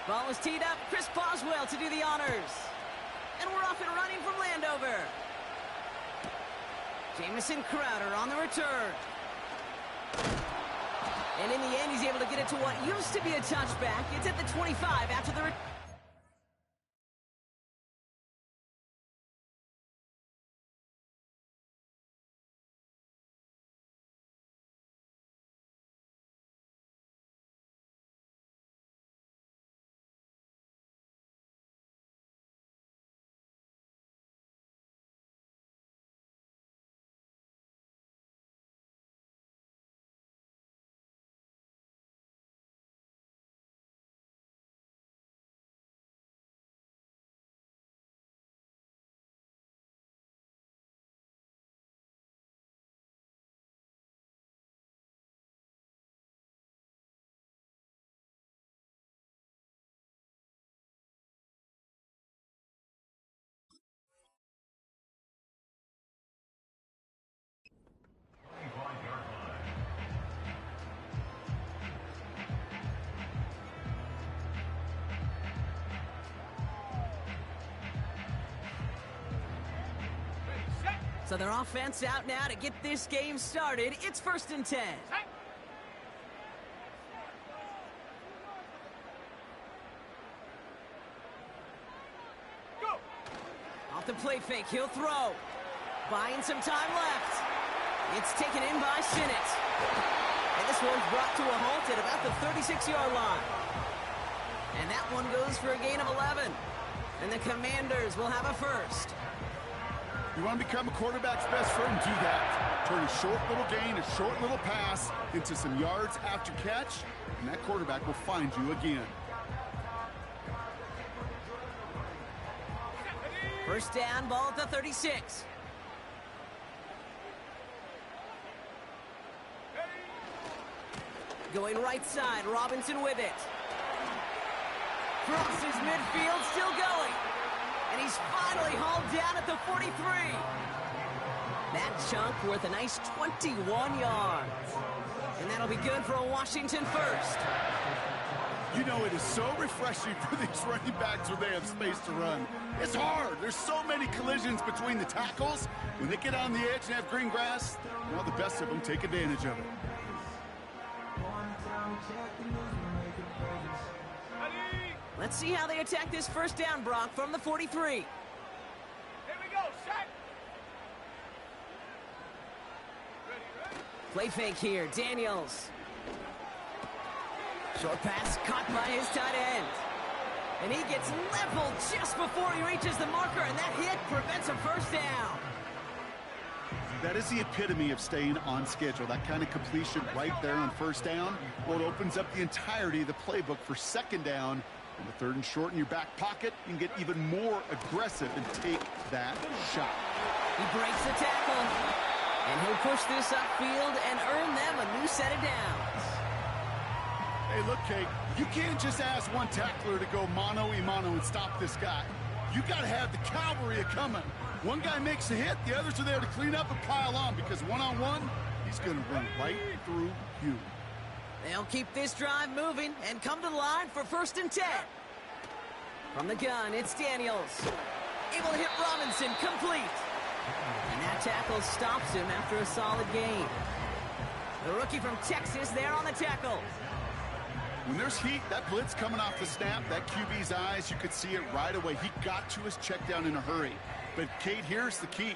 Ball is teed up. Chris Boswell to do the honors. And we're off and running from Landover. Jamison Crowder on the return. And in the end, he's able to get it to what used to be a touchback. It's at the 25 after the return. So their offense out now to get this game started. It's 1st and 10. Go. Off the play fake, he'll throw. Buying some time left. It's taken in by Sinnott. And this one's brought to a halt at about the 36-yard line. And that one goes for a gain of 11. And the Commanders will have a first. You want to become a quarterback's best friend, do that. Turn a short little gain, a short little pass into some yards after catch, and that quarterback will find you again. First down, ball at the 36. Going right side, Robinson with it. Crosses midfield, still going. And he's finally hauled down at the 43. That chunk worth a nice 21 yards. And that'll be good for a Washington first. You know, it is so refreshing for these running backs when they have space to run. It's hard. There's so many collisions between the tackles. When they get on the edge and have green grass, well, the best of them take advantage of it. Let's see how they attack this first down, Brock, from the 43. Here we go, set. Ready. Play fake here, Daniels. Short pass caught by his tight end. And he gets leveled just before he reaches the marker, and that hit prevents a first down. That is the epitome of staying on schedule. That kind of completion right there on first down. Well, it opens up the entirety of the playbook for second down. In the 3rd and short in your back pocket, you can get even more aggressive and take that shot. He breaks the tackle, and he'll push this upfield and earn them a new set of downs. Hey, look, Kate, you can't just ask one tackler to go mano-a-mano and stop this guy. You got to have the cavalry coming. One guy makes a hit, the others are there to clean up and pile on, because one-on-one, he's going to run right through you. They'll keep this drive moving and come to the line for 1st and 10. From the gun, it's Daniels. Able to hit Robinson, complete. And that tackle stops him after a solid gain. The rookie from Texas there on the tackle. When there's heat, that blitz coming off the snap, that QB's eyes, you could see it right away. He got to his check down in a hurry. But, Kate, here's the key.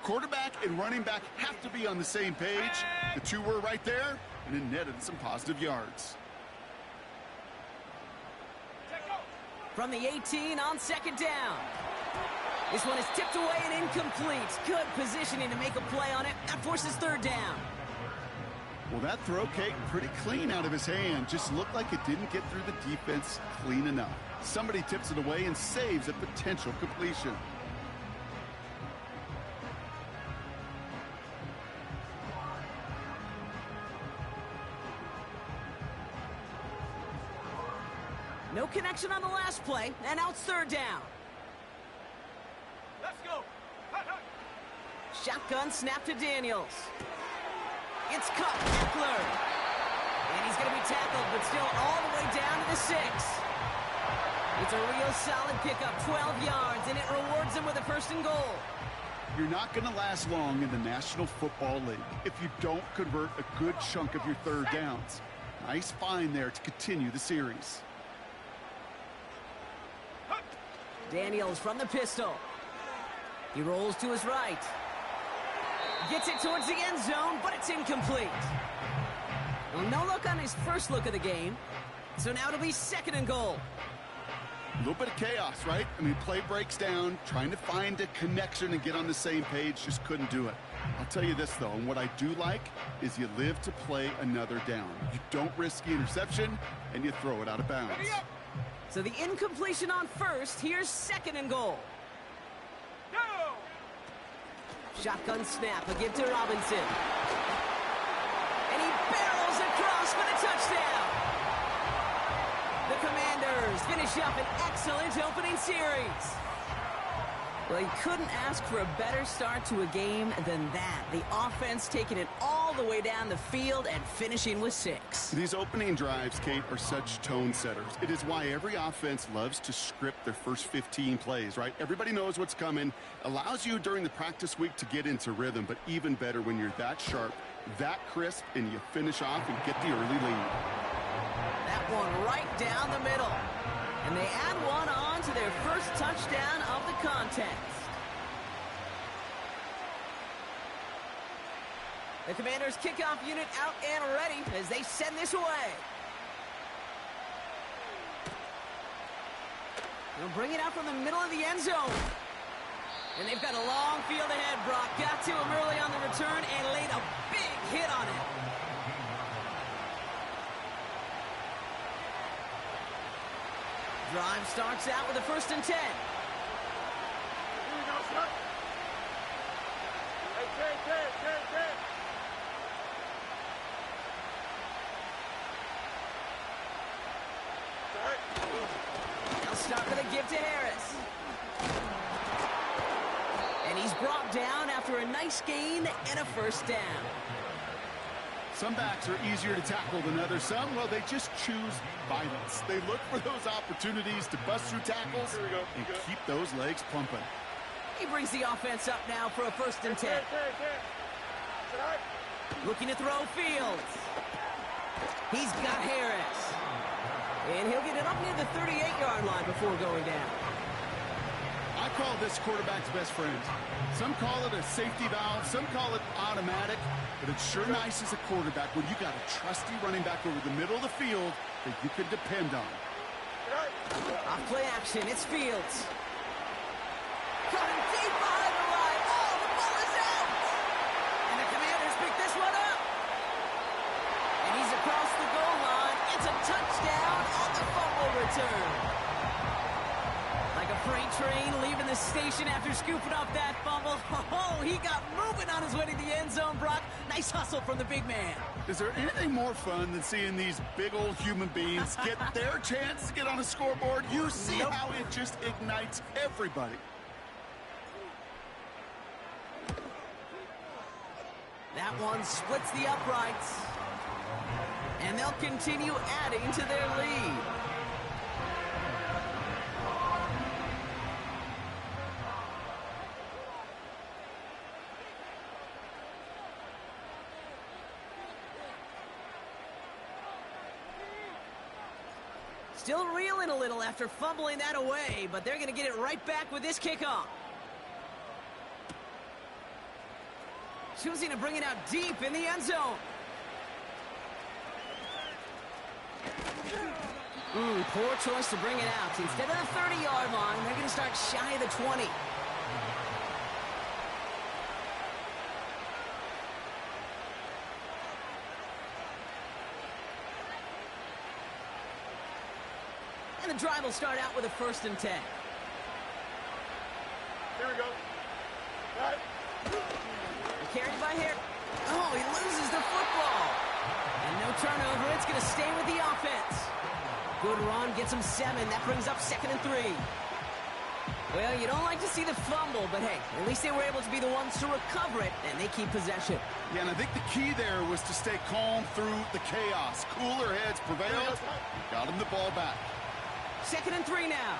Quarterback and running back have to be on the same page. The two were right there, and it netted some positive yards. From the 18 on 2nd down. This one is tipped away and incomplete. Good positioning to make a play on it. That forces 3rd down. Well, that throw, Kate, pretty clean out of his hand. Just looked like it didn't get through the defense clean enough. Somebody tips it away and saves a potential completion. No connection on the last play, and now it's 3rd down. Let's go. Shotgun snap to Daniels. It's caught, Eckler. And he's going to be tackled, but still all the way down to the 6. It's a real solid pickup, 12 yards, and it rewards them with a 1st and goal. You're not going to last long in the National Football League if you don't convert a good chunk of your 3rd downs. Nice find there to continue the series. Daniels from the pistol. He rolls to his right. Gets it towards the end zone, but it's incomplete. Well, no look on his first look of the game. So now it'll be 2nd and goal. A little bit of chaos, right? I mean, play breaks down, trying to find a connection and get on the same page, just couldn't do it. I'll tell you this, though, and what I do like is you live to play another down. You don't risk the interception, and you throw it out of bounds. So the incompletion on 1st, here's 2nd and goal. Go! Shotgun snap, a give to Robinson. And he barrels across for the touchdown. The Commanders finish up an excellent opening series. Well, you couldn't ask for a better start to a game than that. The offense taking it all the way down the field and finishing with 6. These opening drives, Kate, are such tone setters. It is why every offense loves to script their first 15 plays, right? Everybody knows what's coming. Allows you during the practice week to get into rhythm, but even better when you're that sharp, that crisp, and you finish off and get the early lead. That one right down the middle. And they add one on to their first touchdown of the contest. The Commanders' kickoff unit out and ready as they send this away. They'll bring it out from the middle of the end zone. And they've got a long field ahead, Brock. Got to him early on the return and laid a big hit on it. Drive starts out with a 1st and 10. Here we go, son. Hey, 10. They'll start with a give to Harris. And he's brought down after a nice gain and a 1st down. Some backs are easier to tackle than others. Some, well, they just choose violence. They look for those opportunities to bust through tackles and keep those legs pumping. He brings the offense up now for a 1st and 10. Looking to throw Fields. He's got Harris. And he'll get it up near the 38-yard line before going down. I call this quarterback's best friend. Some call it a safety valve, some call it automatic, but it's sure nice as a quarterback when you got a trusty running back over the middle of the field that you can depend on. Off play action, it's Fields. Coming deep behind the line. Oh, the ball is out! And the Commanders pick this one up. And he's across the goal line. It's a touchdown on the fumble return. Like a freight train leaving the station after scooping up that fumble. Oh, he got moving on his way to the end zone, Brock. Nice hustle from the big man. Is there anything more fun than seeing these big old human beings get their chance to get on a scoreboard? You see how it just ignites everybody. That one splits the uprights. And they'll continue adding to their lead. Still reeling a little after fumbling that away, but they're going to get it right back with this kickoff. Choosing to bring it out deep in the end zone. Poor choice to bring it out. Instead of the 30-yard line, they're going to start shy of the 20. And the drive will start out with a 1st and 10. Here we go. Right. Carried by Harris. Oh, he loses the football. And no turnover. It's going to stay with the offense. Good run. Gets him 7. That brings up 2nd and 3. Well, you don't like to see the fumble, but hey, at least they were able to be the ones to recover it, and they keep possession. Yeah, and I think the key there was to stay calm through the chaos. Cooler heads prevailed. Got him the ball back. 2nd and 3 now.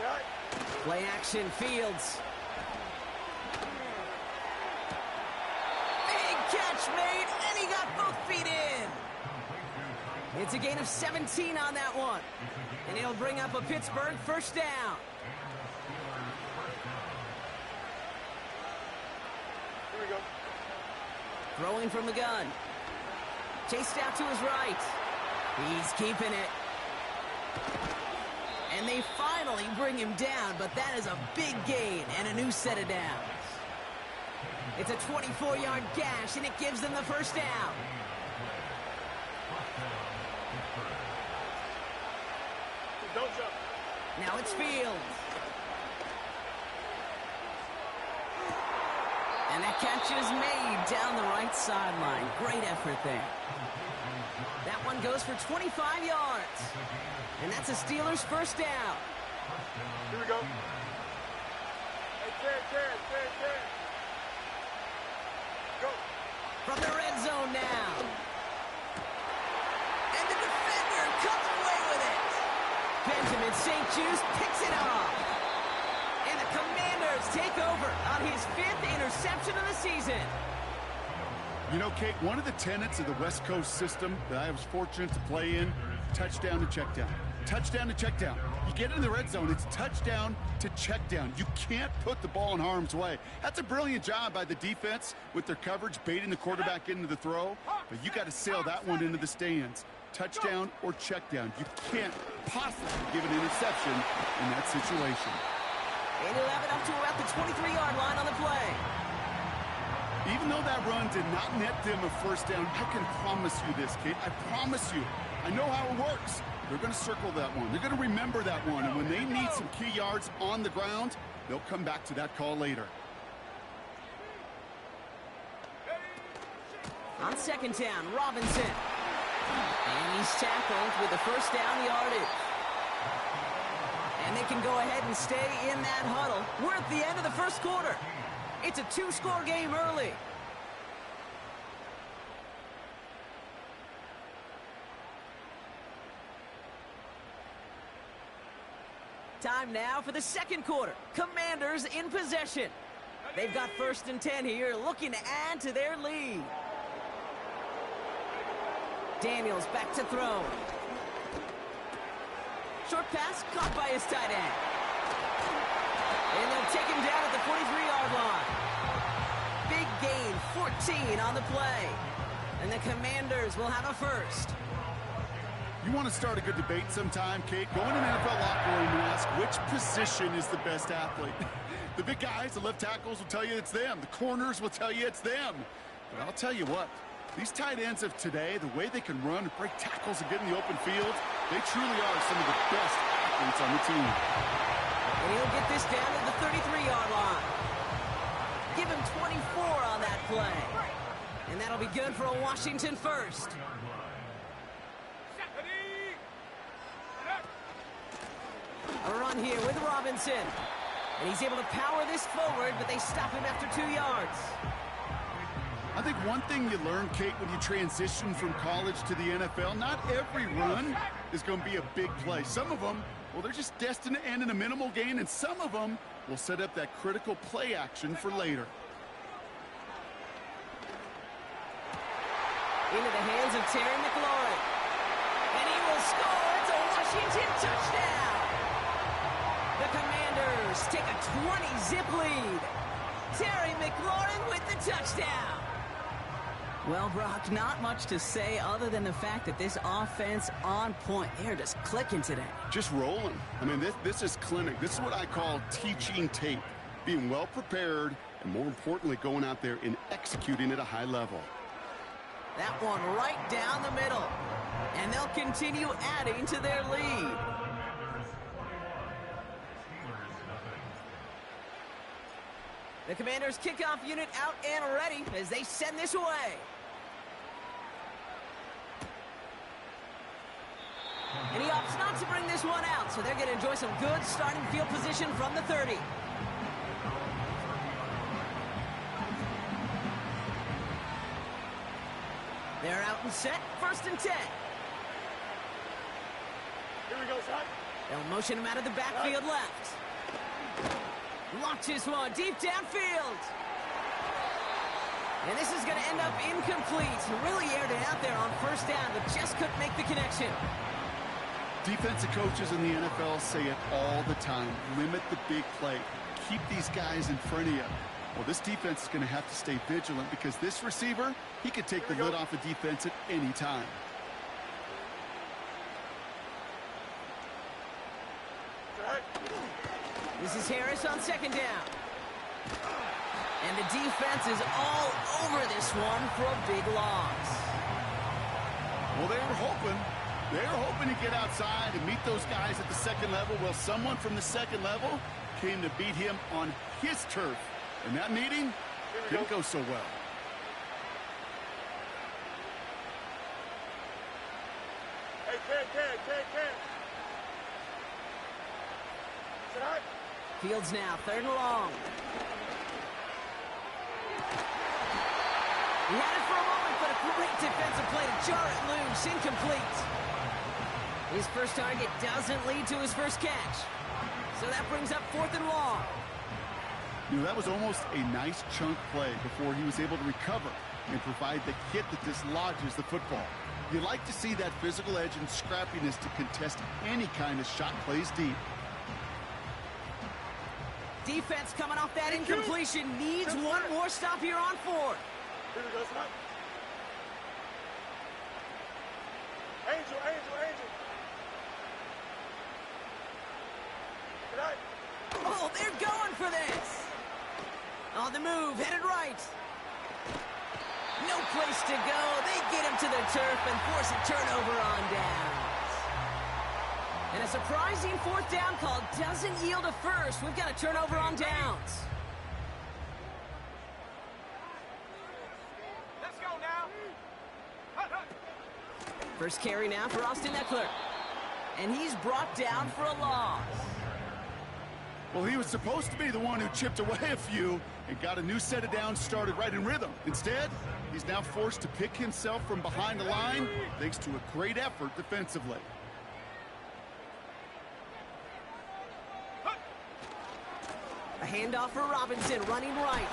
Right. Play action, Fields. Big catch made, and he got both feet in. It's a gain of 17 on that one. And it'll bring up a Pittsburgh first down. Here we go. Throwing from the gun. Chased out to his right. He's keeping it. And they finally bring him down, but that is a big gain and a new set of downs. It's a 24-yard gash, and it gives them the first down. Don't jump. Now it's Fields. And that catch is made down the right sideline. Great effort there. That one goes for 25 yards. And that's a Steelers first down. Here we go. Hey, Ted. Go. From the red zone now. And the defender comes away with it. Benjamin St. Juice picks it off. And the Commanders take over on his 5th interception of the season. You know, Kate, one of the tenets of the West Coast system that I was fortunate to play in, touchdown to check down. Touchdown to check down. You get in the red zone, it's touchdown to check down. You can't put the ball in harm's way. That's a brilliant job by the defense with their coverage, baiting the quarterback into the throw. But you got to sail that one into the stands. Touchdown or check down. You can't possibly give an interception in that situation. And he'll have it up to about the 23-yard line on the play. Even though that run did not net them a first down, I can promise you this, Kate. I promise you. I know how it works. They're going to circle that one. They're going to remember that one. And when they need some key yards on the ground, they'll come back to that call later. On 2nd down, Robinson. And he's tackled with the first down yardage. And they can go ahead and stay in that huddle. We're at the end of the first quarter. It's a 2-score game early. Time now for the second quarter. Commanders in possession. They've got 1st and 10 here, looking to add to their lead. Daniels back to throw. Short pass caught by his tight end. And they'll take him down at the 43-yard line. Big gain, 14 on the play. And the Commanders will have a first. You want to start a good debate sometime, Kate? Go in an NFL locker room and ask which position is the best athlete. The big guys, the left tackles will tell you it's them. The corners will tell you it's them. But I'll tell you what, these tight ends of today, the way they can run and break tackles and get in the open field, they truly are some of the best athletes on the team. And he'll get this down to the 33-yard line. Give him 24 on that play. And that'll be good for a Washington first. A run here with Robinson. And he's able to power this forward, but they stop him after 2 yards. I think one thing you learn, Kate, when you transition from college to the NFL, not every run is going to be a big play. Some of them, well, they're just destined to end in a minimal gain, and some of them will set up that critical play action for later. Into the hands of Terry McLaurin. And he will score. It's a Washington touchdown. The Commanders take a 20-zip lead. Terry McLaurin with the touchdown. Well, Brock, not much to say other than the fact that this offense on point. They're just clicking today. Just rolling. I mean, this is clinic. This is what I call teaching tape. Being well prepared, and more importantly, going out there and executing at a high level. That one right down the middle. And they'll continue adding to their lead. The Commanders' kickoff unit out and ready as they send this away. And he opts not to bring this one out, so they're going to enjoy some good starting field position from the 30. They're out and set, 1st and 10. Here we go, son. They'll motion him out of the backfield left. Launches one deep downfield. And this is going to end up incomplete. Really aired it out there on first down, but just couldn't make the connection. Defensive coaches in the NFL say it all the time. Limit the big play. Keep these guys in front of you. Well, this defense is going to have to stay vigilant because this receiver, he could take the lid off a defense at any time. This is Harris on second down. And the defense is all over this one for a big loss. Well, they were hoping to get outside and meet those guys at the second level. Well, someone from the second level came to beat him on his turf. And that meeting didn't go so well. Hey, Ken. Sit high. Fields now, third and long. He had it for a moment, but a great defensive play to jar it loose, incomplete. His first target doesn't lead to his first catch. So that brings up fourth and long. You know, that was almost a nice chunk play before he was able to recover and provide the hit that dislodges the football. You like to see that physical edge and scrappiness to contest any kind of shot plays deep. Defense coming off that incompletion needs one more stop here on fourth. Here we go, son. Angel. Good night. Oh, they're going for this. On the move, headed right. No place to go. They get him to the turf and force a turnover on downs. And a surprising fourth down call doesn't yield a first. We've got a turnover on downs. Let's go now. First carry now for Austin Eckler. And he's brought down for a loss. Well, he was supposed to be the one who chipped away a few and got a new set of downs started right in rhythm. Instead, he's now forced to pick himself from behind the line thanks to a great effort defensively. A handoff for Robinson, running right.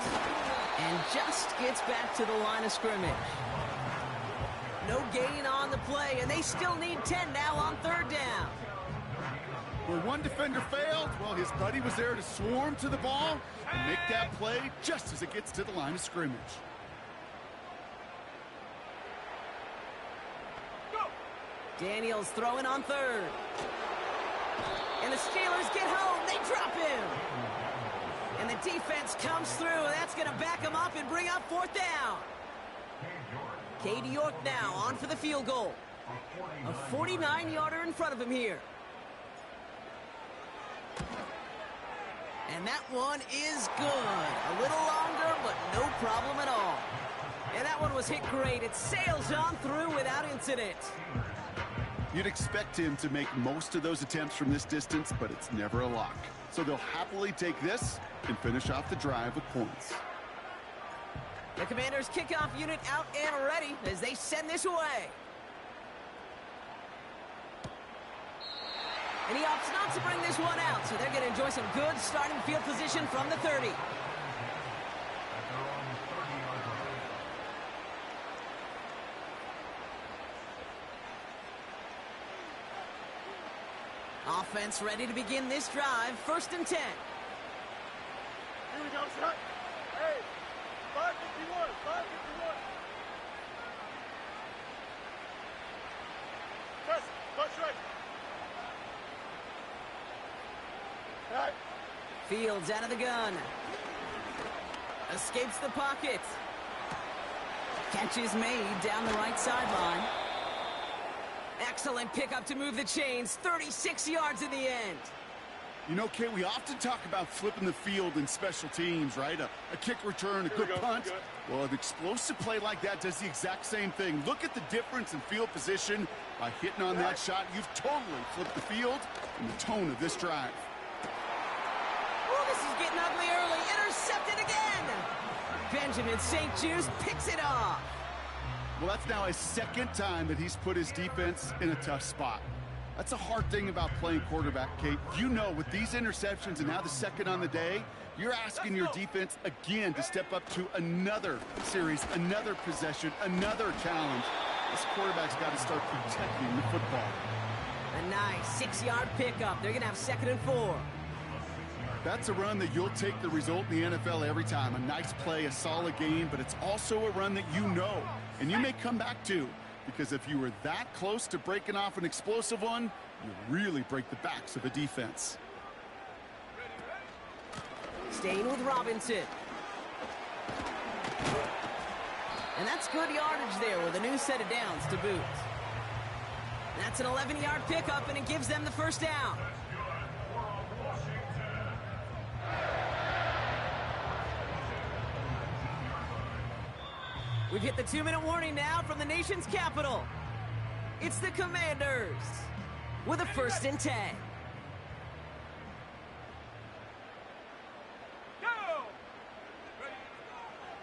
And just gets back to the line of scrimmage. No gain on the play, and they still need 10 now on third down. Where one defender failed, well, his buddy was there to swarm to the ball and make that play just as it gets to the line of scrimmage. Daniels throwing on third. And the Steelers get home. They drop him. And the defense comes through. That's going to back him up and bring up fourth down. Katie York now on for the field goal. A 49-yarder in front of him here. And that one is good. A little longer, but no problem at all. And that one was hit great. It sails on through without incident. You'd expect him to make most of those attempts from this distance, but it's never a lock. So they'll happily take this and finish off the drive with points. The Commanders' kickoff unit out and ready as they send this away. And he opts not to bring this one out, so they're going to enjoy some good starting field position from the 30. Offense ready to begin this drive, 1st and 10. Here we go, son. Hey, 551. Touch right. Right. Fields out of the gun. Escapes the pocket. Catch is made down the right sideline. Excellent pickup to move the chains. 36 yards in the end. You know, Kate, we often talk about flipping the field in special teams, right? A kick return, a good punt. Well, an explosive play like that does the exact same thing. Look at the difference in field position. By hitting on that shot, you've totally flipped the field and the tone of this drive. Oh, this is getting ugly early. Intercepted again. Benjamin St. Juste picks it off. Well, that's now a second time that he's put his defense in a tough spot. That's a hard thing about playing quarterback, Kate. You know, with these interceptions and now the second on the day, you're asking your defense again to step up to another series, another possession, another challenge. This quarterback's got to start protecting the football. A nice 6-yard pickup. They're going to have 2nd and 4. That's a run that you'll take the result in the NFL every time. A nice play, a solid game, but it's also a run that you know, and you may come back to. Because if you were that close to breaking off an explosive one, you really break the backs of a defense. Staying with Robinson. And that's good yardage there with a new set of downs to boot. That's an 11-yard pickup, and it gives them the first down. We've hit the 2-minute warning now from the nation's capital. It's the Commanders with a 1st and 10.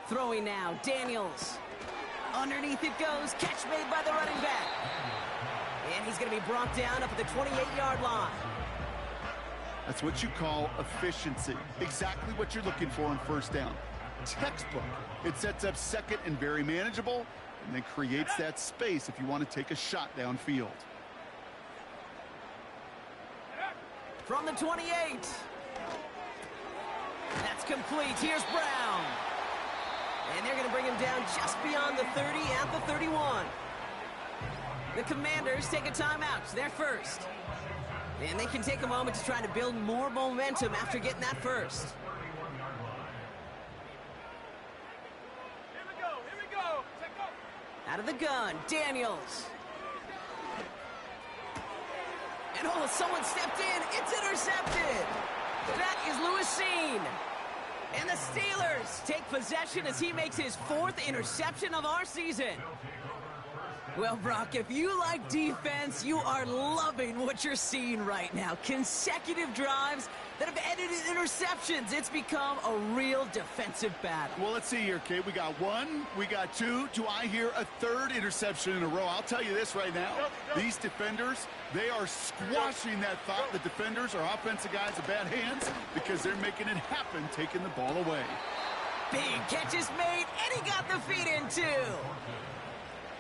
Throwing now, Daniels. Underneath it goes, catch made by the running back. And he's going to be brought down up at the 28-yard line. That's what you call efficiency. Exactly what you're looking for in 1st down. Textbook. It sets up 2nd and very manageable, and then creates that space if you want to take a shot downfield. From the 28. That's complete. Here's Brown. And they're going to bring him down just beyond the 30 at the 31. The Commanders take a timeout. They're first. And they can take a moment to try to build more momentum after getting that first. Here we go. Take go. Out of the gun, Daniels. And oh, someone stepped in. It's intercepted. That is Lewisine. And the Steelers take possession as he makes his 4th interception of our season. Well, Brock, if you like defense, you are loving what you're seeing right now. Consecutive drives that have ended in interceptions. It's become a real defensive battle. Well, let's see here, Kate. We got 1, we got 2. Do I hear a 3rd interception in a row? I'll tell you this right now. These defenders, they are squashing that thought. The defenders are offensive guys in bad hands because they're making it happen, taking the ball away. Big catch is made, and he got the feet in, too.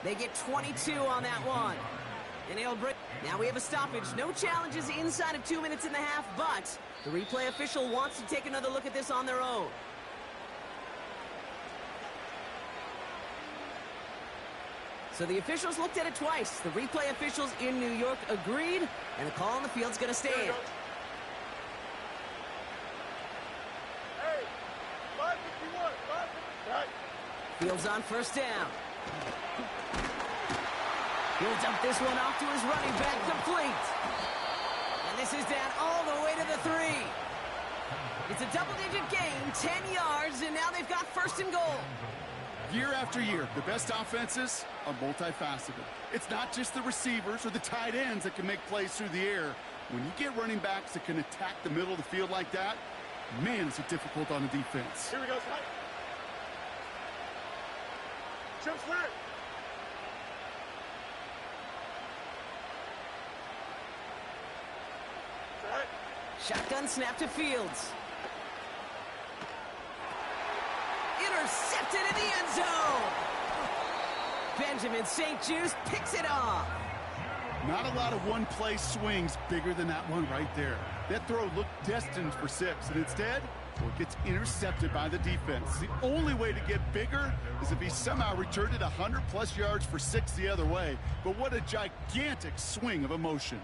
They get 22 on that one. And it'll bring... Now we have a stoppage. No challenges inside of 2 minutes and a half, but the replay official wants to take another look at this on their own. So the officials looked at it twice. The replay officials in New York agreed, and the call on the field's going to stand. Hey, 551. 551. Right. Fields on 1st down. He'll dump this one off to his running back, complete. And this is down all the way to the 3. It's a double-digit gain, 10 yards, and now they've got 1st and goal. Year after year, the best offenses are multifaceted. It's not just the receivers or the tight ends that can make plays through the air. When you get running backs that can attack the middle of the field like that, man, is it difficult on the defense. Here we go, Scott. Jump flat. Shotgun snap to Fields. Intercepted in the end zone. Benjamin St. Juste picks it off. Not a lot of one-play swings bigger than that one right there. That throw looked destined for 6, and instead, well, it gets intercepted by the defense. The only way to get bigger is if he somehow returned it 100-plus yards for 6 the other way. But what a gigantic swing of emotion.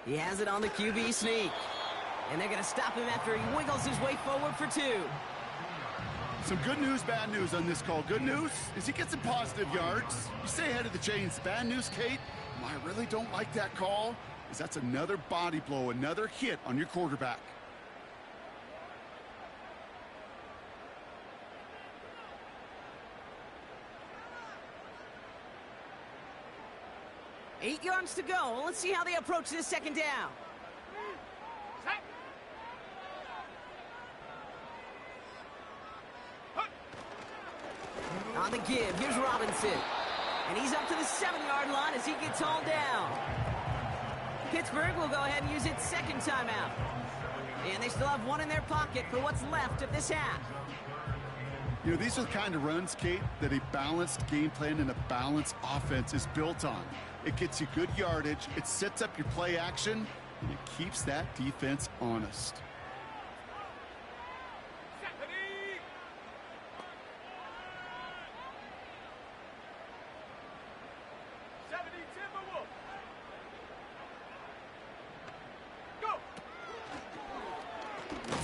He has it on the QB sneak. And they're going to stop him after he wiggles his way forward for 2. Some good news, bad news on this call. Good news is he gets some positive yards. You stay ahead of the chains. Bad news, Kate, I really don't like that call, is that's another body blow, another hit on your quarterback. Eight yards to go. Let's see how they approach this 2nd down. On the give, here's Robinson. And he's up to the 7-yard line as he gets hauled down. Pittsburgh will go ahead and use its second timeout. And they still have one in their pocket for what's left of this half. You know, these are the kind of runs, Kate, that a balanced game plan and a balanced offense is built on. It gets you good yardage, it sets up your play action, and it keeps that defense honest.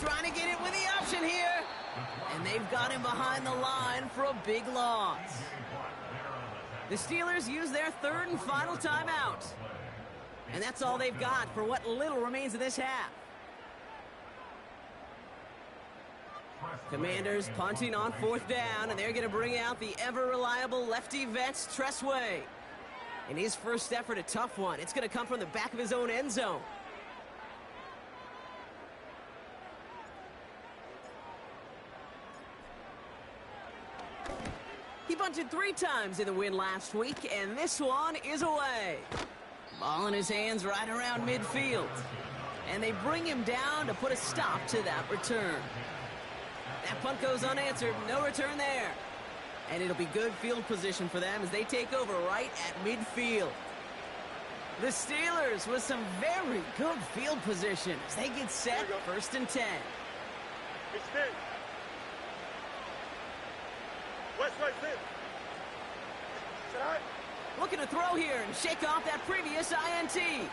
Trying to get it with the option here. And they've got him behind the line for a big loss. The Steelers use their third and final timeout. And that's all they've got for what little remains of this half. Commanders punting on 4th down, and they're going to bring out the ever-reliable lefty vet, Tressway. In his first effort, a tough one. It's going to come from the back of his own end zone. He bunted 3 times in the win last week, and this one is away. Ball in his hands right around midfield. And they bring him down to put a stop to that return. That punt goes unanswered, no return there. And it'll be good field position for them as they take over right at midfield. The Steelers with some very good field position as they get set, 1st and 10. Extend. West side thin. Side. Looking to throw here and shake off that previous INT. And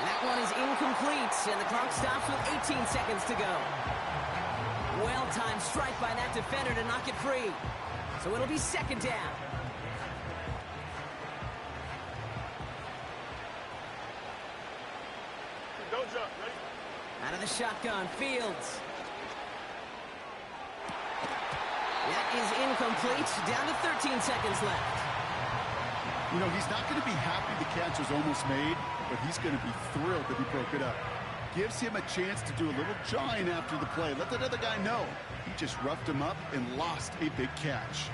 that one is incomplete, and the clock stops with 18 seconds to go. Well-timed strike by that defender to knock it free. So it'll be 2nd down. Don't jump. Ready? Out of the shotgun, Fields. That is incomplete. Down to 13 seconds left. You know, he's not going to be happy the catch was almost made, but he's going to be thrilled that he broke it up. Gives him a chance to do a little jawing after the play. Let that other guy know. He just roughed him up and lost a big catch.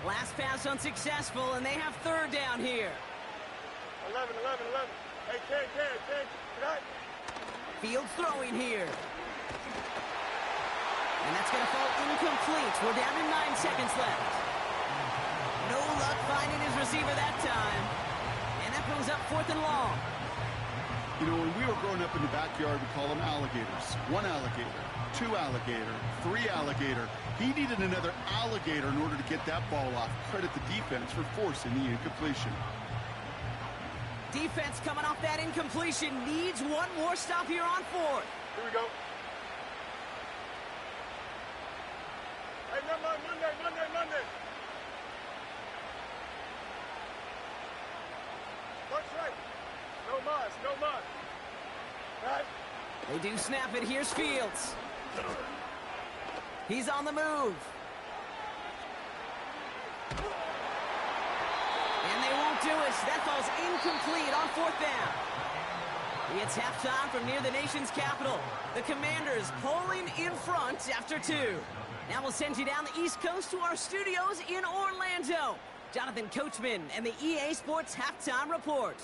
Last pass unsuccessful, and they have 3rd down here. 11. Hey, Ken. Right. Fields throwing here. And that's going to fall incomplete. We're down to 9 seconds left. No luck finding his receiver that time. And that brings up 4th and long. You know, when we were growing up in the backyard, we call them alligators. 1 alligator, 2 alligator, 3 alligator. He needed another alligator in order to get that ball off. Credit the defense for forcing the incompletion. Defense coming off that incompletion needs one more stop here on 4th. Here we go. Hey, Monday. Watch right. No mas. Right. They do snap it. Here's Fields. He's on the move. And they won't do it. That falls incomplete on 4th down. It's halftime from near the nation's capital. The Commanders pulling in front after 2. Now we'll send you down the East Coast to our studios in Orlando. Jonathan Coachman and the EA Sports Halftime Report.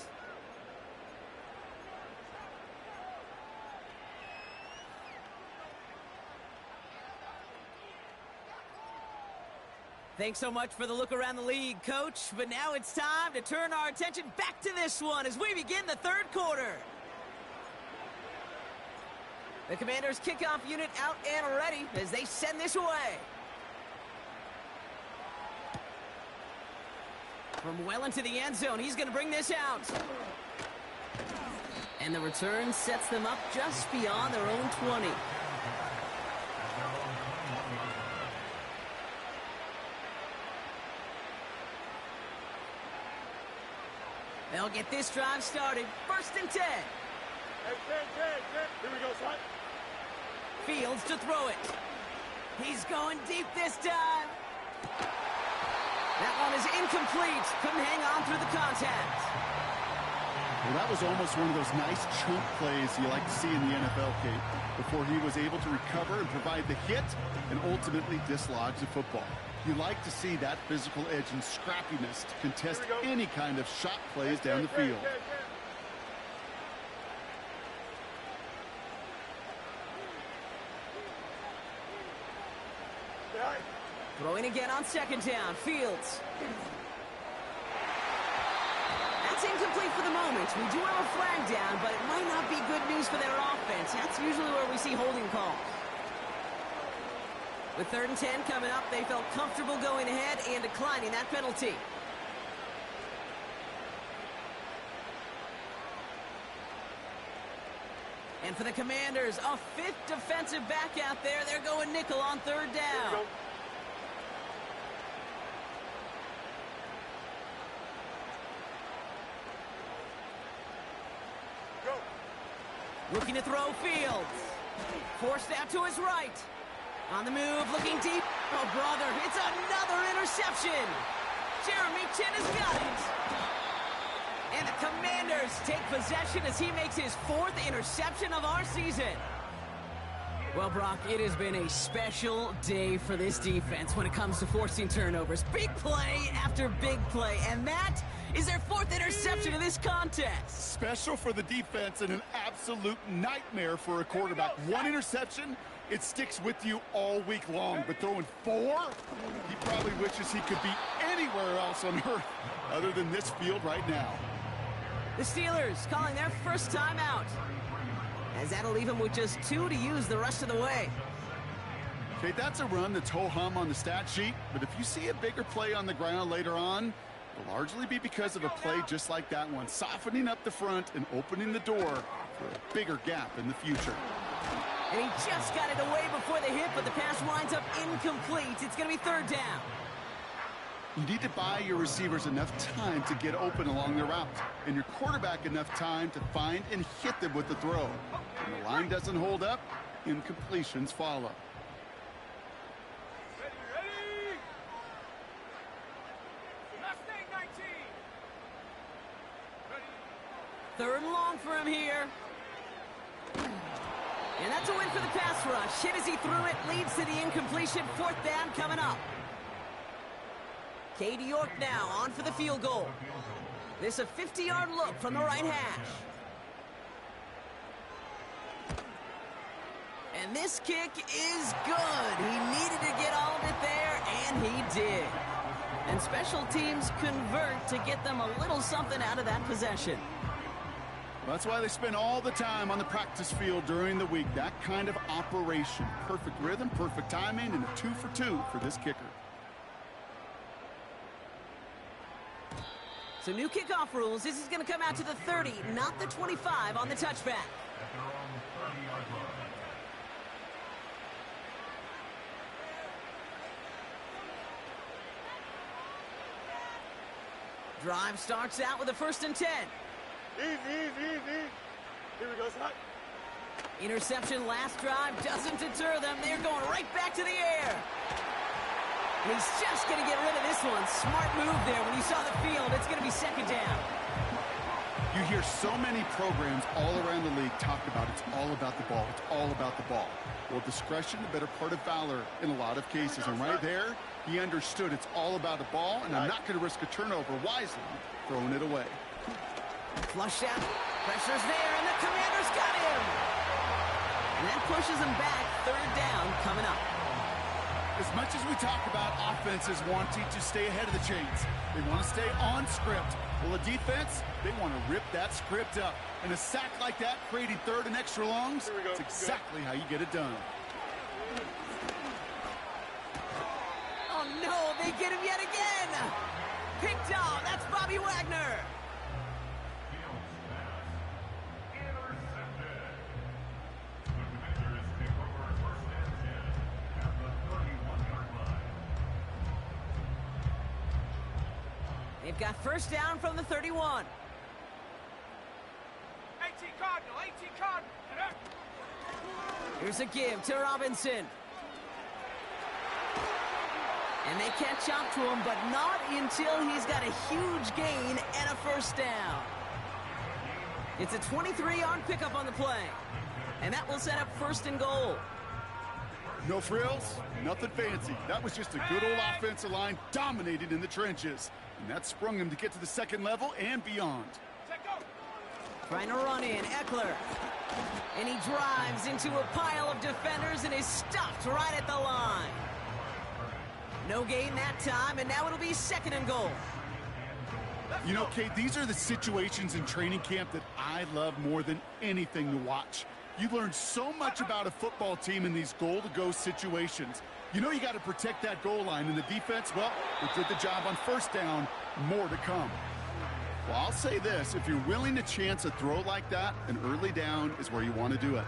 Thanks so much for the look around the league, Coach. But now it's time to turn our attention back to this one as we begin the 3rd quarter. The Commanders' kickoff unit out and ready as they send this away. From well into the end zone, he's going to bring this out. And the return sets them up just beyond their own 20. They'll get this drive started. 1st and 10. Hey, 10. Here we go, son. Fields to throw it. He's going deep this time. That one is incomplete. Couldn't hang on through the contact. Well, that was almost one of those nice chunk plays you like to see in the NFL, Kate, before he was able to recover and provide the hit and ultimately dislodge the football. You like to see that physical edge and scrappiness to contest any kind of shot plays down the field. Throwing again on second down. Fields. That's incomplete for the moment. We do have a flag down, but it might not be good news for their offense. That's usually where we see holding calls. With 3rd and 10 coming up, they felt comfortable going ahead and declining that penalty. And for the Commanders, a 5th defensive back out there. They're going nickel on 3rd down. Looking to throw Fields. Forced out to his right. On the move, looking deep. Oh, brother, it's another interception. Jeremy Chin has got it. And the Commanders take possession as he makes his 4th interception of our season. Well, Brock, it has been a special day for this defense when it comes to forcing turnovers. Big play after big play, and that is their 4th interception of this contest. Special for the defense and an absolute nightmare for a quarterback. 1 interception, it sticks with you all week long. But throwing 4, he probably wishes he could be anywhere else on earth other than this field right now. The Steelers calling their first time out, as that'll leave him with just 2 to use the rest of the way. Okay, that's a run that's ho-hum on the stat sheet, but if you see a bigger play on the ground later on, it'll largely be because of a play just like that one, softening up the front and opening the door for a bigger gap in the future. And he just got it away before the hit, but the pass winds up incomplete. It's going to be 3rd down. You need to buy your receivers enough time to get open along the route, and your quarterback enough time to find and hit them with the throw. When the line doesn't hold up, incompletions follow. Ready? Mustang 19. Ready? 3rd and long for him here. And that's a win for the pass rush. Hit as he threw it, leads to the incompletion. 4th down coming up. Katie York now on for the field goal. This a 50-yard look from the right hash. And this kick is good. He needed to get all of it there, and he did. And special teams convert to get them a little something out of that possession. Well, that's why they spend all the time on the practice field during the week. That kind of operation. Perfect rhythm, perfect timing, and a 2 for 2 for this kicker. So new kickoff rules. This is going to come out to the 30, not the 25 on the touchback. Drive starts out with a 1st and 10. Easy. Here we go, son. Interception last drive doesn't deter them. They're going right back to the air. He's just going to get rid of this one. Smart move there. When you saw the field, it's going to be 2nd down. You hear so many programs all around the league talk about it's all about the ball. It's all about the ball. Well, discretion, the better part of valor in a lot of cases. And right there, he understood it's all about the ball, and I'm not going to risk a turnover wisely, throwing it away. Flush out. Pressure's there, and the Commanders got him. And that pushes him back. 3rd down coming up. As much as we talk about offenses wanting to stay ahead of the chains, they want to stay on script. Well, the defense, they want to rip that script up. And a sack like that, creating 3rd and extra longs, that's exactly how you get it done. Oh, no, they get him yet again. Picked off. That's Bobby Wagner. They've got 1st down from the 31. 18 Cardinal. Here's a give to Robinson. And they catch up to him, but not until he's got a huge gain and a 1st down. It's a 23-yard pickup on the play. And that will set up 1st and goal. No frills, nothing fancy. That was just a good old offensive line dominated in the trenches. And that sprung him to get to the second level and beyond. Trying to run in, Eckler. And he drives into a pile of defenders and is stopped right at the line. No gain that time, and now it'll be second and goal. You know, Kate, these are the situations in training camp that I love more than anything to watch. You learn so much about a football team in these goal-to-go situations. You know you got to protect that goal line, and the defense, well, it did the job on first down. More to come. Well, I'll say this. If you're willing to chance a throw like that, an early down is where you want to do it.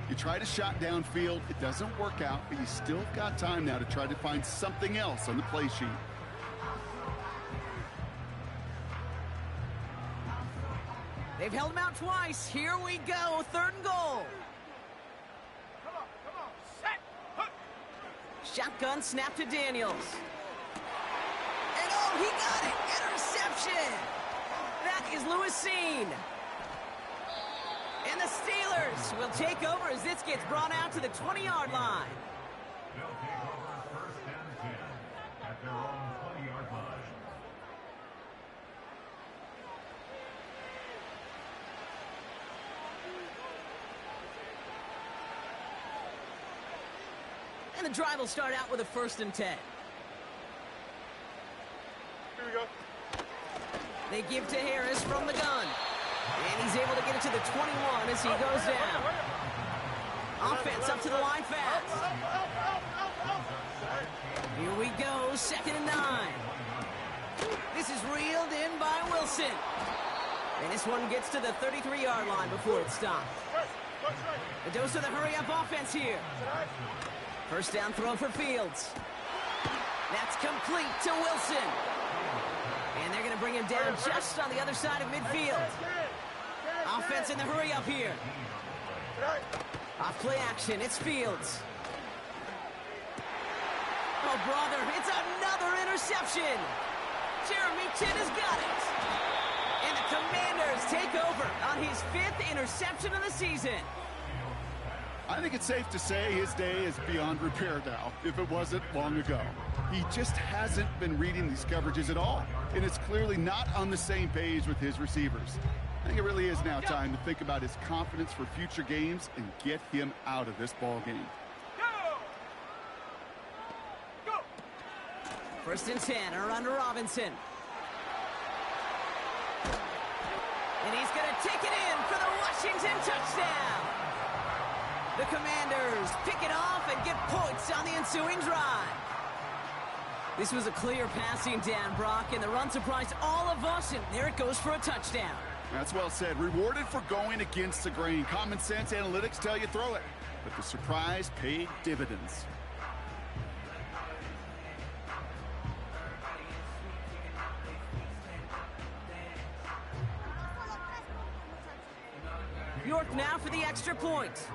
You try to shot downfield, it doesn't work out, but you still got time now to try to find something else on the play sheet. They've held him out twice. Here we go, third and goal. Come on, set. Shotgun snap to Daniels. And oh, he got it! Interception! That is Lewisine. And the Steelers will take over as this gets brought out to the 20-yard line. They'll take over first and 10 at their own 20-yard line. And the drive will start out with a 1st and 10. Here we go. They give to Harris from the gun. And he's able to get it to the 21 as he goes down. Offense up to the line fast. Here we go, 2nd and 9. This is reeled in by Wilson. And this one gets to the 33-yard line before it stops. A dose of the hurry-up offense here. 1st down throw for Fields. That's complete to Wilson. And they're going to bring him down just on the other side of midfield. Offense in the hurry-up here. Off play action, it's Fields. Oh, brother, it's another interception. Jeremy Chin has got it. And the Commanders take over on his 5th interception of the season. I think it's safe to say his day is beyond repair now, if it wasn't long ago. He just hasn't been reading these coverages at all, and it's clearly not on the same page with his receivers. I think it really is now time to think about his confidence for future games and get him out of this ball game. Go! 1st and 10, around to Robinson. And he's going to take it in for the Washington touchdown. The Commanders pick it off and get points on the ensuing drive. This was a clear passing down, Brock, and the run surprised all of us, and there it goes for a touchdown. That's well said. Rewarded for going against the grain. Common sense analytics tell you throw it, but the surprise paid dividends. York now for the extra point.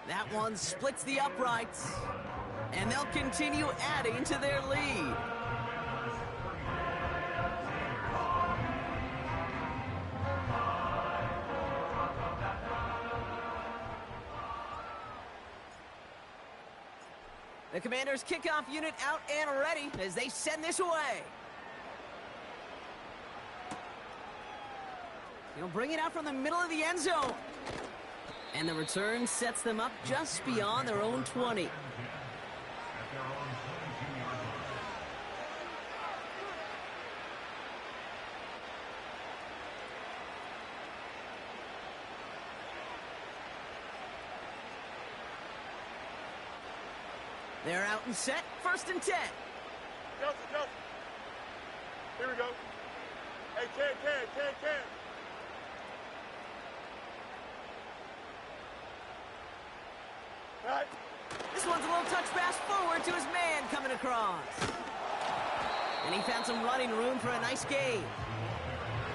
That one splits the uprights, and they'll continue adding to their lead. The Commanders' kickoff unit out and ready as they send this away. He'll bring it out from the middle of the end zone. And the return sets them up just beyond their own 20. They're out and set, 1st and 10. Kelsey. Here we go. Hey, Ken. Right. This one's a little touch pass forward to his man coming across. And he found some running room for a nice gain.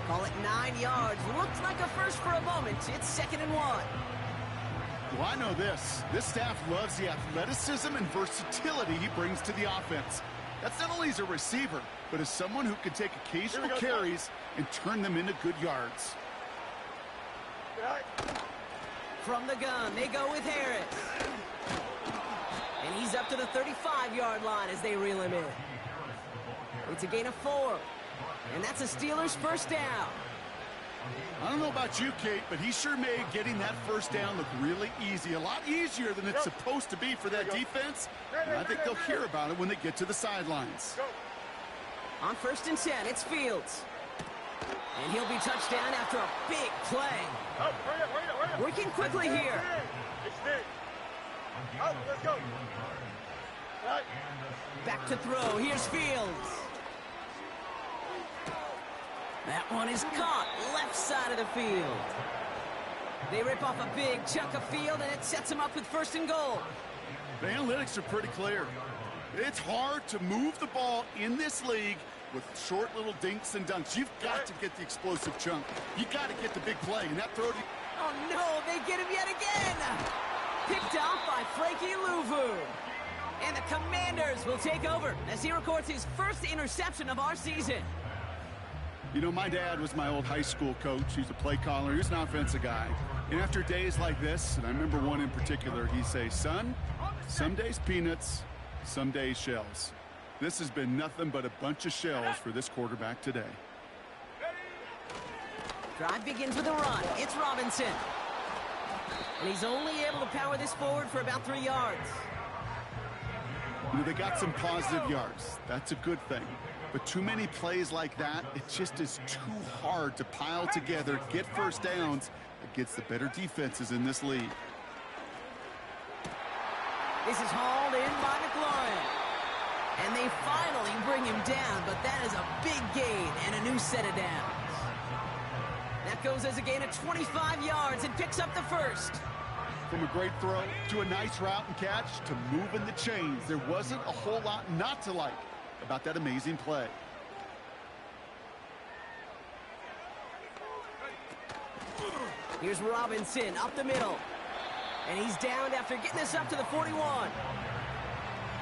Call it 9 yards. Looked like a first for a moment. It's 2nd and 1. Well, I know this. This staff loves the athleticism and versatility he brings to the offense. That's not only as a receiver, but as someone who can take occasional carries and turn them into good yards. From the gun, they go with Harris. And he's up to the 35-yard line as they reel him in. It's a gain of 4. And that's a Steelers first down. I don't know about you, Kate, but he sure made getting that first down look really easy. A lot easier than it's supposed to be for that defense. And I think they'll hear about it when they get to the sidelines. On 1st and 10, it's Fields. And he'll be touched down after a big play. Working quickly here. Let's go. Back to throw. Here's Fields. That one is caught left side of the field. They rip off a big chunk of field, and it sets them up with 1st and goal. The analytics are pretty clear. It's hard to move the ball in this league with short little dinks and dunks. You've got to get the explosive chunk. You got to get the big play, and that throw to... Oh, no, they get him yet again. Picked off by Frankie Louvu. And the Commanders will take over as he records his first interception of our season. You know, my dad was my old high school coach. He's a play caller. He was an offensive guy. And after days like this, and I remember one in particular, he'd say, son, some days peanuts, some days shells. This has been nothing but a bunch of shells for this quarterback today. Drive begins with a run. It's Robinson. And he's only able to power this forward for about 3 yards. You know, they got some positive yards. That's a good thing. But too many plays like that, it just is too hard to pile together, get first downs against the better defenses in this league. This is hauled in by McLaurin. And they finally bring him down, but that is a big gain and a new set of downs. That goes as a gain of 25 yards and picks up the first. From a great throw to a nice route and catch to moving the chains, there wasn't a whole lot not to like about that amazing play. Here's Robinson up the middle. And he's downed after getting this up to the 41.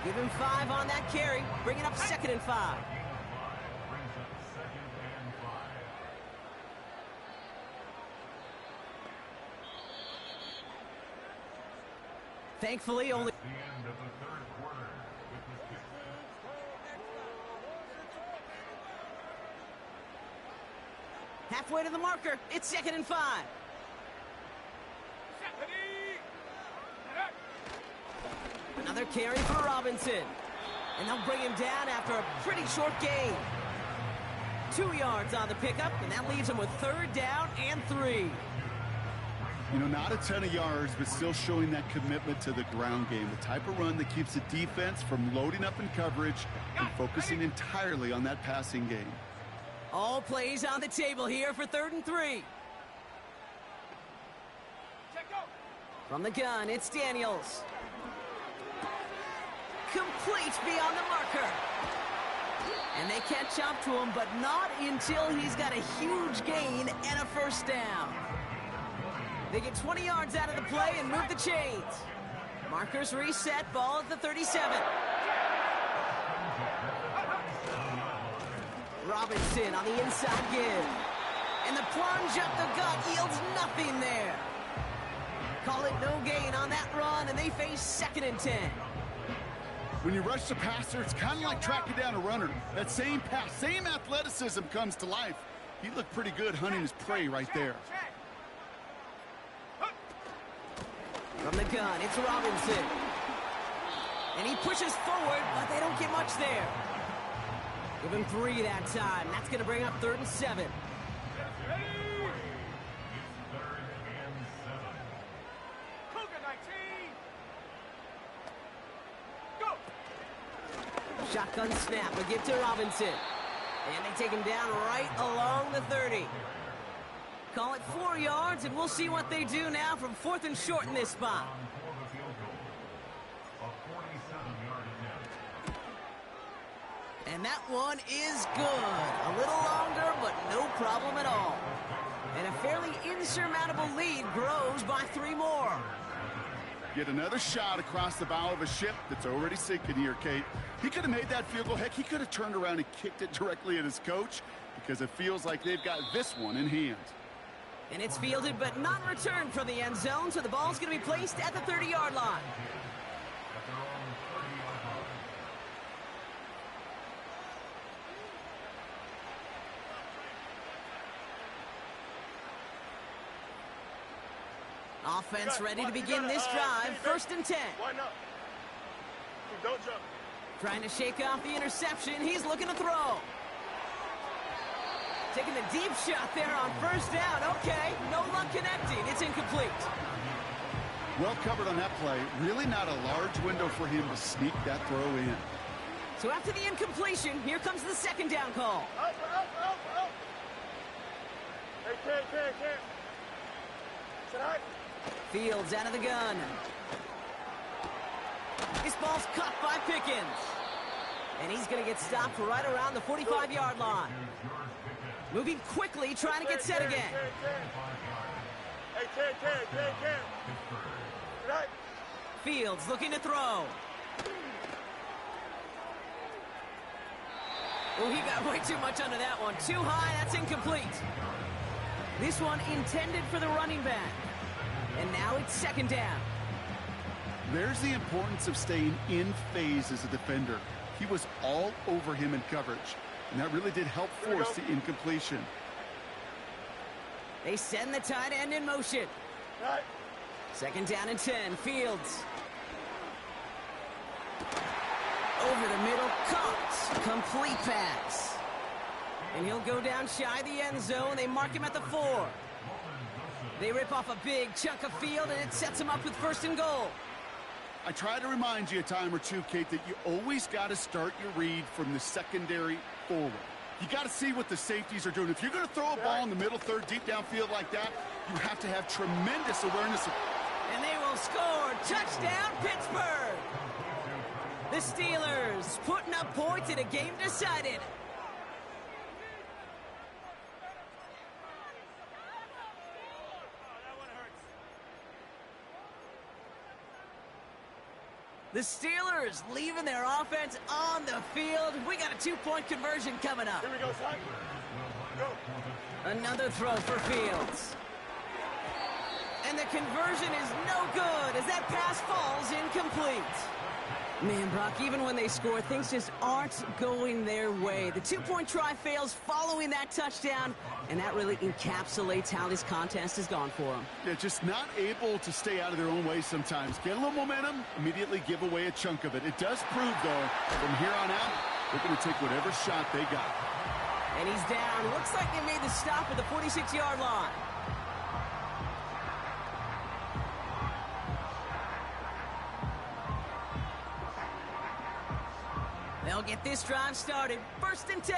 Give him 5 on that carry, bringing up 2nd and 5. Thankfully, only... The end of the 3rd quarter. Halfway to the marker, it's 2nd and 5. Another carry for Robinson. And they'll bring him down after a pretty short gain. 2 yards on the pickup, and that leaves him with 3rd down and 3. You know, not a ton of yards, but still showing that commitment to the ground game. The type of run that keeps the defense from loading up in coverage and focusing entirely on that passing game. All plays on the table here for 3rd and 3. From the gun, it's Daniels. Complete beyond the marker. And they catch up to him, but not until he's got a huge gain and a 1st down. They get 20 yards out of the play and move the chains. Markers reset, ball at the 37. Robinson on the inside give. And the plunge up the gut yields nothing there. Call it no gain on that run, and they face 2nd and 10. When you rush the passer, it's kind of like tracking down a runner. That same pass, same athleticism comes to life. He looked pretty good hunting his prey right there. From the gun, it's Robinson. And he pushes forward, but they don't get much there. Give him 3 that time. That's going to bring up 3rd and 7. Shotgun snap, a give to Robinson. And they take him down right along the 30. Call it 4 yards, and we'll see what they do now from 4th and short in this spot. And that one is good. A little longer, but no problem at all. And a fairly insurmountable lead grows by 3 more. Get another shot across the bow of a ship that's already sinking here, Kate. He could have made that field goal. Heck, he could have turned around and kicked it directly at his coach because it feels like they've got this one in hand. And it's fielded but not returned from the end zone, so the ball's going to be placed at the 30-yard line. At their own 30-yard line. Offense ready to begin this drive. 1st and 10. Why not? Don't jump. Trying to shake off the interception. He's looking to throw. Taking the deep shot there on 1st down. Okay, no luck connecting. It's incomplete. Well covered on that play. Really not a large window for him to sneak that throw in. So after the incompletion, here comes the 2nd down call. Up. Hey, can't. Sit high. Fields out of the gun. This ball's caught by Pickens. And he's going to get stopped right around the 45-yard line. Moving quickly, trying to get set again. Hey, can't. Sit high. Fields looking to throw. Oh, he got way too much under that one. Too high, that's incomplete. This one intended for the running back. And now it's 2nd down. There's the importance of staying in phase as a defender. He was all over him in coverage, and that really did help force the incompletion. They send the tight end in motion. Right. 2nd down and 10. Fields. Over the middle, caught. Complete pass. And he'll go down shy of the end zone. They mark him at the 4. They rip off a big chunk of field, and it sets him up with 1st and goal. I try to remind you a time or two, Kate, that you always got to start your read from the secondary forward. You got to see what the safeties are doing. If you're going to throw a ball in the middle third, deep downfield like that, you have to have tremendous awareness. And they will score. Touchdown, Pittsburgh. The Steelers putting up points in a game decided. The Steelers leaving their offense on the field. We got a 2-point conversion coming up. Here we go, son. Go. Another throw for Fields. And the conversion is no good as that pass falls incomplete. Man, Brock, even when they score, things just aren't going their way. The 2-point try fails following that touchdown, and that really encapsulates how this contest has gone for them. They're just not able to stay out of their own way sometimes. Get a little momentum, immediately give away a chunk of it. It does prove, though, from here on out, they're going to take whatever shot they got. And he's down. Looks like they made the stop at the 46-yard line. They'll get this drive started. 1st and 10.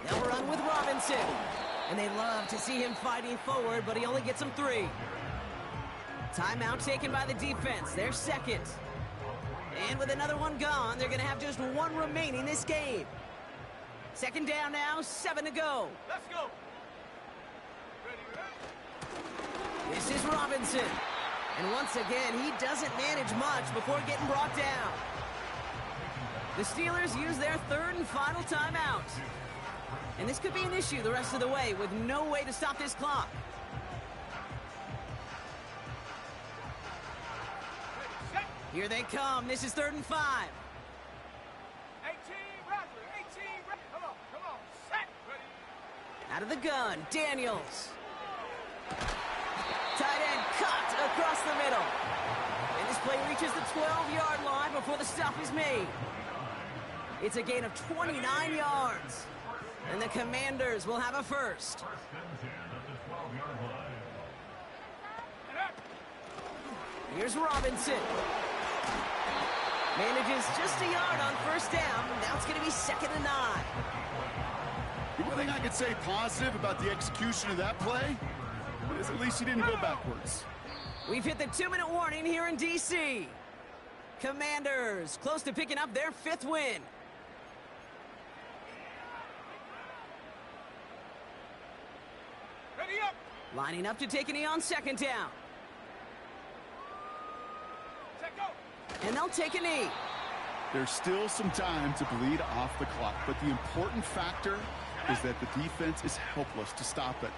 They'll run with Robinson. And they love to see him fighting forward, but he only gets them 3. Timeout taken by the defense. Their 2nd. And with another one gone, they're going to have just 1 remaining this game. 2nd down now, 7 to go. Let's go. This is Robinson. And once again, he doesn't manage much before getting brought down. The Steelers use their 3rd and final timeout. And this could be an issue the rest of the way with no way to stop this clock. Here they come. This is 3rd and 5. 18, come on, set. Ready. Out of the gun, Daniels. Tight end cut across the middle. And this play reaches the 12-yard line before the stop is made. It's a gain of 29 yards. And the Commanders will have a 1st. Here's Robinson. Manages just a yard on 1st down. Now it's going to be 2nd and 9. The one thing I could say positive about the execution of that play is at least he didn't go backwards. We've hit the 2-minute warning here in D.C. Commanders close to picking up their 5th win. Ready up. Lining up to take a knee on 2nd down. Set, go. And they'll take a knee. There's still some time to bleed off the clock, but the important factor is that the defense is helpless to stop it.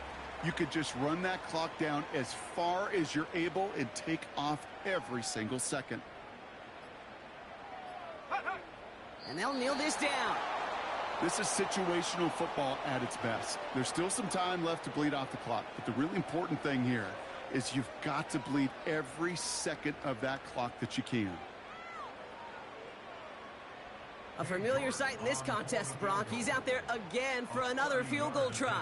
You could just run that clock down as far as you're able and take off every single second. And they'll kneel this down. This is situational football at its best. There's still some time left to bleed off the clock, but the really important thing here is you've got to bleed every second of that clock that you can. A familiar sight in this contest, Brock. He's out there again for another field goal try.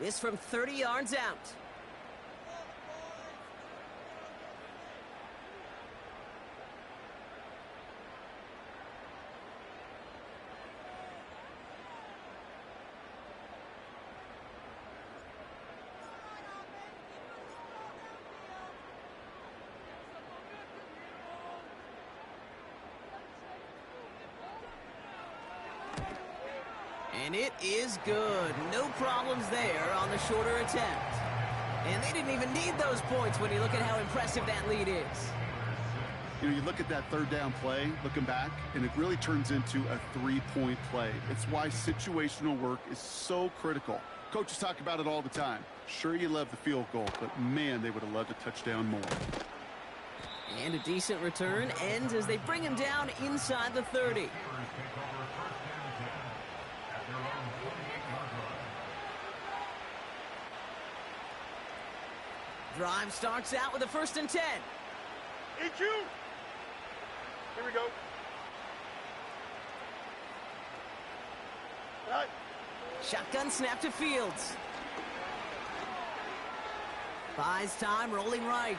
This from 30 yards out. And it is good. No problems there on the shorter attempt. And they didn't even need those points when you look at how impressive that lead is. You know, you look at that third down play, looking back, and it really turns into a three-point play. It's why situational work is so critical. Coaches talk about it all the time. Sure, you love the field goal, but man, they would have loved a touchdown more. And a decent return ends as they bring him down inside the 30. Drive starts out with a 1st and 10. MHU. Here we go. All right. Shotgun snap to Fields. Buys time, rolling right.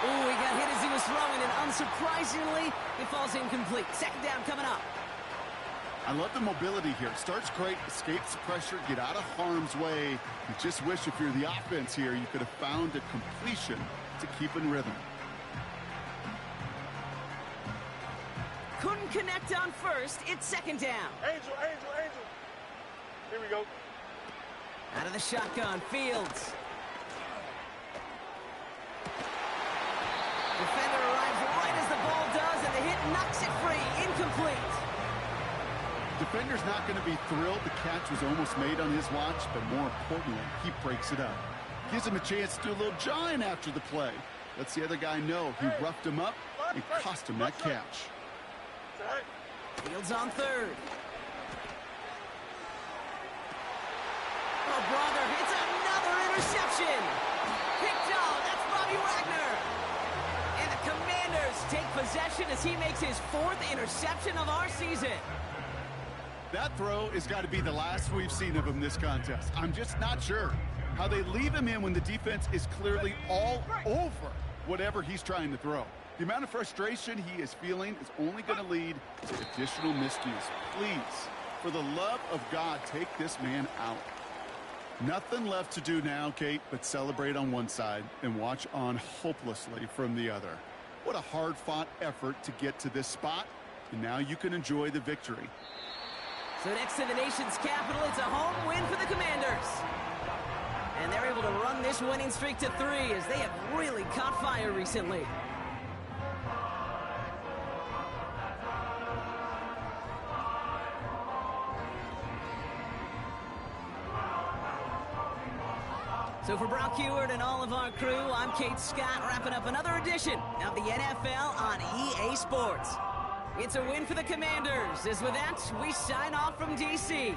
Ooh, he got hit as he was throwing, and unsurprisingly, it falls incomplete. 2nd down coming up. I love the mobility here. Starts great, escapes the pressure, get out of harm's way. You just wish if you're the offense here, you could have found a completion to keep in rhythm. Couldn't connect on 1st. It's 2nd down. Angel. Here we go. Out of the shotgun, Fields. Defender arrives right as the ball does, and the hit knocks it free. Incomplete. Defender's not going to be thrilled the catch was almost made on his watch, but more importantly, he breaks it up. Gives him a chance to do a little jawing after the play. Lets the other guy know he roughed him up and cost him that catch. Fields on 3rd. Oh, brother, it's another interception. Picked off, that's Bobby Wagner. And the Commanders take possession as he makes his 4th interception of our season. That throw has got to be the last we've seen of him this contest. I'm just not sure how they leave him in when the defense is clearly all over whatever he's trying to throw. The amount of frustration he is feeling is only going to lead to additional miscues. Please, for the love of God, take this man out. Nothing left to do now, Kate, but celebrate on one side and watch on hopelessly from the other. What a hard-fought effort to get to this spot, and now you can enjoy the victory. So next to the nation's capital, it's a home win for the Commanders. And they're able to run this winning streak to 3 as they have really caught fire recently. So for Brock Heward and all of our crew, I'm Kate Scott, wrapping up another edition of the NFL on EA Sports. It's a win for the Commanders, as with that, we sign off from D.C.